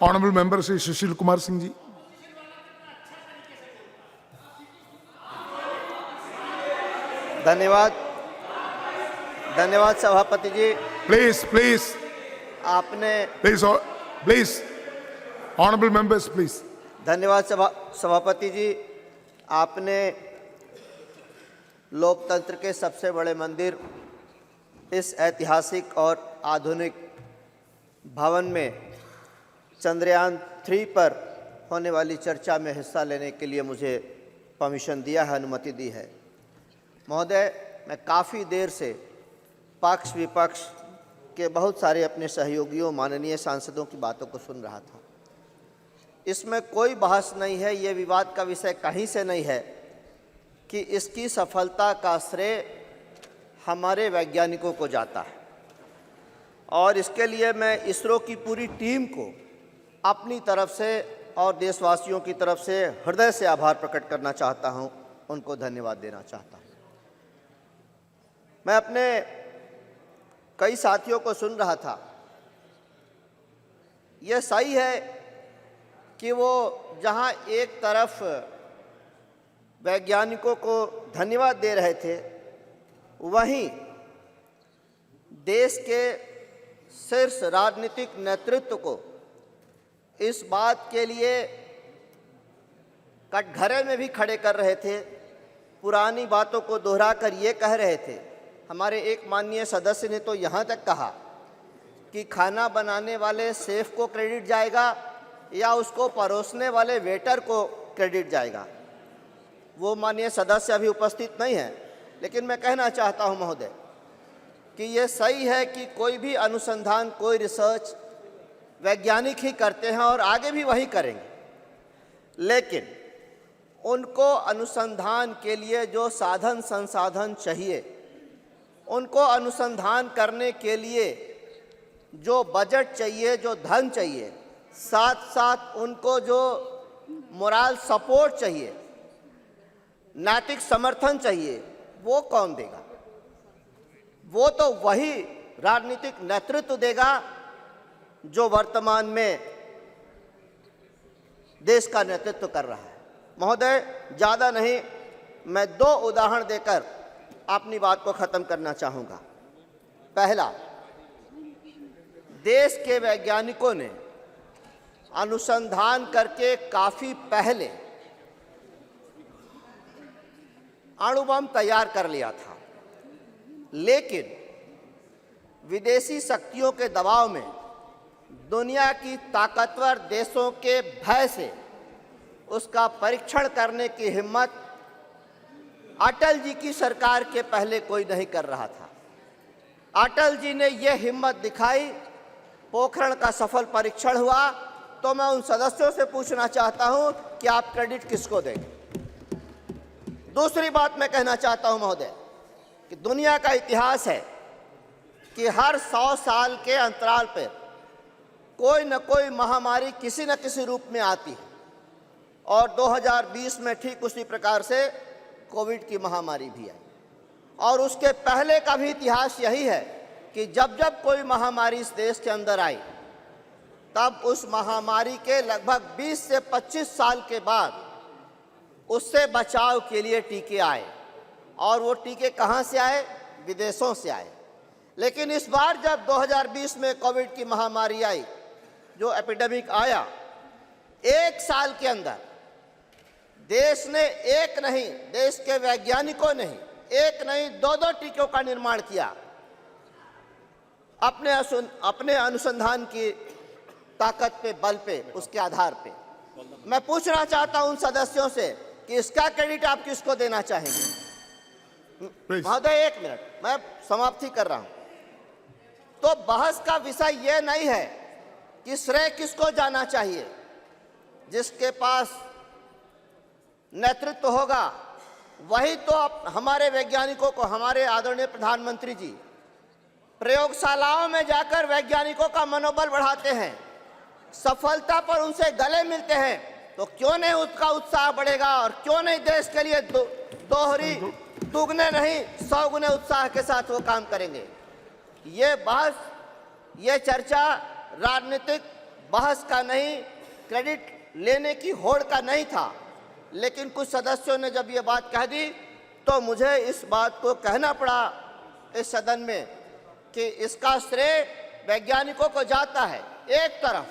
Honourable member Shri Sushil Kumar Singh ji. धन्यवाद, धन्यवाद सभापति जी। प्लीज प्लीज आपने प्लीज ऑनरेबल मेंबर्स प्लीज। धन्यवाद सभापति जी। आपने लोकतंत्र के सबसे बड़े मंदिर इस ऐतिहासिक और आधुनिक भवन में चंद्रयान 3 पर होने वाली चर्चा में हिस्सा लेने के लिए मुझे परमिशन दिया है, अनुमति दी है। महोदय, मैं काफ़ी देर से पक्ष विपक्ष के बहुत सारे अपने सहयोगियों माननीय सांसदों की बातों को सुन रहा था। इसमें कोई बहस नहीं है, ये विवाद का विषय कहीं से नहीं है कि इसकी सफलता का श्रेय हमारे वैज्ञानिकों को जाता है और इसके लिए मैं इसरो की पूरी टीम को अपनी तरफ से और देशवासियों की तरफ से हृदय से आभार प्रकट करना चाहता हूं, उनको धन्यवाद देना चाहता हूं। मैं अपने कई साथियों को सुन रहा था। यह सही है कि वो जहां एक तरफ वैज्ञानिकों को धन्यवाद दे रहे थे, वहीं देश के शीर्ष राजनीतिक नेतृत्व को इस बात के लिए कटघरे में भी खड़े कर रहे थे। पुरानी बातों को दोहराकर ये कह रहे थे। हमारे एक माननीय सदस्य ने तो यहाँ तक कहा कि खाना बनाने वाले शेफ को क्रेडिट जाएगा या उसको परोसने वाले वेटर को क्रेडिट जाएगा। वो माननीय सदस्य अभी उपस्थित नहीं है, लेकिन मैं कहना चाहता हूं महोदय कि ये सही है कि कोई भी अनुसंधान, कोई रिसर्च वैज्ञानिक ही करते हैं और आगे भी वही करेंगे, लेकिन उनको अनुसंधान के लिए जो साधन संसाधन चाहिए, उनको अनुसंधान करने के लिए जो बजट चाहिए, जो धन चाहिए, साथ साथ उनको जो मोरल सपोर्ट चाहिए, नैतिक समर्थन चाहिए, वो कौन देगा? वो तो वही राजनीतिक नेतृत्व देगा जो वर्तमान में देश का नेतृत्व कर रहा है। महोदय, ज़्यादा नहीं, मैं 2 उदाहरण देकर अपनी बात को ख़त्म करना चाहूँगा। पहला, देश के वैज्ञानिकों ने अनुसंधान करके काफ़ी पहले अणु बम तैयार कर लिया था, लेकिन विदेशी शक्तियों के दबाव में, दुनिया की ताकतवर देशों के भय से उसका परीक्षण करने की हिम्मत अटल जी की सरकार के पहले कोई नहीं कर रहा था। अटल जी ने यह हिम्मत दिखाई, पोखरण का सफल परीक्षण हुआ। तो मैं उन सदस्यों से पूछना चाहता हूं कि आप क्रेडिट किसको देंगे? दूसरी बात मैं कहना चाहता हूं महोदय कि दुनिया का इतिहास है कि हर 100 साल के अंतराल पर कोई न कोई महामारी किसी न किसी रूप में आती है और 2020 में ठीक उसी प्रकार से कोविड की महामारी भी आई। और उसके पहले का भी इतिहास यही है कि जब जब कोई महामारी इस देश के अंदर आई, तब उस महामारी के लगभग 20 से 25 साल के बाद उससे बचाव के लिए टीके आए। और वो टीके कहाँ से आए? विदेशों से आए। लेकिन इस बार जब 2020 में कोविड की महामारी आई, जो एपिडेमिक आया, 1 साल के अंदर देश ने एक नहीं, देश के वैज्ञानिकों ने एक नहीं 2-2 टीकों का निर्माण किया अपने अनुसंधान की ताकत पे, बल पे, उसके आधार पे। मैं पूछना चाहता हूं उन सदस्यों से कि इसका क्रेडिट आप किसको देना चाहेंगे? महोदय, 1 मिनट, मैं समाप्ति कर रहा हूं। तो बहस का विषय यह नहीं है कि श्रेय किसको जाना चाहिए। जिसके पास नेतृत्व होगा वही तो हमारे वैज्ञानिकों को, हमारे आदरणीय प्रधानमंत्री जी प्रयोगशालाओं में जाकर वैज्ञानिकों का मनोबल बढ़ाते हैं, सफलता पर उनसे गले मिलते हैं, तो क्यों नहीं उसका उत्साह बढ़ेगा और क्यों नहीं देश के लिए दोहरी, दुगने नहीं 100 गुने उत्साह के साथ वो काम करेंगे। ये बहस, ये चर्चा राजनीतिक बहस का नहीं, क्रेडिट लेने की होड़ का नहीं था, लेकिन कुछ सदस्यों ने जब ये बात कह दी तो मुझे इस बात को कहना पड़ा इस सदन में कि इसका श्रेय वैज्ञानिकों को जाता है। एक तरफ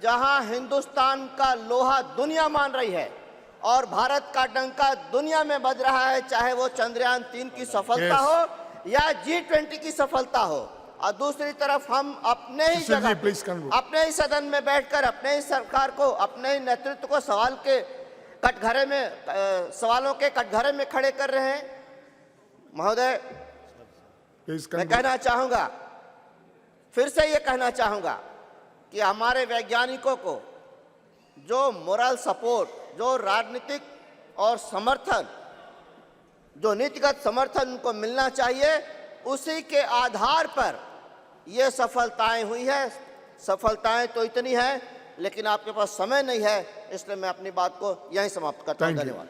जहां हिंदुस्तान का लोहा दुनिया मान रही है और भारत का डंका दुनिया में बज रहा है, चाहे वो चंद्रयान 3 की सफलता Yes. हो या G20 की सफलता हो, और दूसरी तरफ हम अपने ही सुशील जी, जगह please conclude. अपने ही सदन में बैठकर अपने ही सरकार को, अपने ही नेतृत्व को सवालों के कटघरे में खड़े कर रहे हैं। महोदय, Please मैं conclude. कहना चाहूंगा, फिर से ये कहना चाहूंगा कि हमारे वैज्ञानिकों को जो मोरल सपोर्ट, जो राजनीतिक और समर्थन, जो नीतिगत समर्थन उनको मिलना चाहिए, उसी के आधार पर ये सफलताएं हुई है। सफलताएं तो इतनी हैं, लेकिन आपके पास समय नहीं है, इसलिए मैं अपनी बात को यहीं समाप्त करता हूं। Thank you. धन्यवाद।